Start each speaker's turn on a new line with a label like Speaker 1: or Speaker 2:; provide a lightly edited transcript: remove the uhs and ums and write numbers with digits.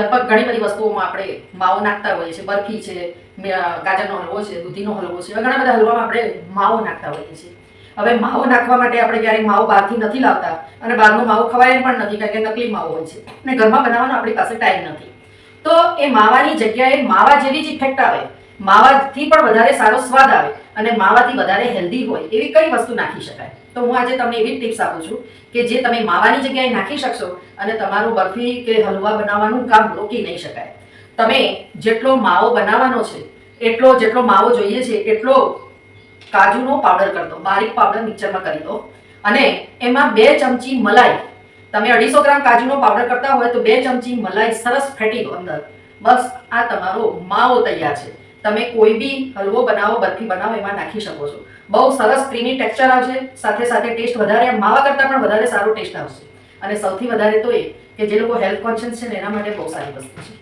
Speaker 1: લગભગ ઘણી બધી વસ્તુઓમાં આપણે માવો નાખતા હોઈએ છીએ. બરફી છે, ગાજરનો હલવો છે, દૂધીનો હલવો છે, ઘણા બધા હલવામાં આપણે માવો નાખતા હોઈએ છીએ. હવે માવો નાખવા માટે આપણે ક્યારેક માવો બહારથી નથી લાવતા અને બહારનો માવો ખવાય પણ નથી, કારણ કે નકલી માવો હોય છે અને ઘરમાં બનાવવાનો આપણી પાસે ટાઈમ નથી. તો એ માવાની જગ્યાએ માવા જેવી જ ઇફેક્ટ આવે, માવાથી પણ વધારે સારો સ્વાદ આવે અને માવાથી વધારે હેલ્ધી હોય એવી કઈ વસ્તુ નાખી શકાય. તો હું આજે તમને એવી ટિપ્સ આપું છું કે જે તમે માવાની જગ્યાએ નાખી શકશો અને તમારું બરફી કે હલવા બનાવવાનું કામ રોકી નહીં શકાય. તમે જેટલો માવો બનાવવાનો છે જેટલો માવો જોઈએ છે એટલો કાજુનો પાવડર કરી દો, બારીક પાવડર મિક્સરમાં કરી દો અને એમાં 2 ચમચી મલાઈ, તમે 250 ગ્રામ કાજુનો પાવડર કરતા હોય તો 2 ચમચી મલાઈ સરસ ફેટી દો અંદર. બસ આ તમારો માવો તૈયાર છે. તમે કોઈ બી હલવો બનાવો, બરફી બનાવો, એમાં નાખી શકો છો. બહુ સરસ ક્રીમી ટેક્સચર આવશે, સાથે સાથે ટેસ્ટ વધારે, માવા કરતાં પણ વધારે સારો ટેસ્ટ આવશે. અને સૌથી વધારે તો એ કે જે લોકો હેલ્થ કોન્શિયસ છે ને એના માટે બહુ સારી વસ્તુ છે.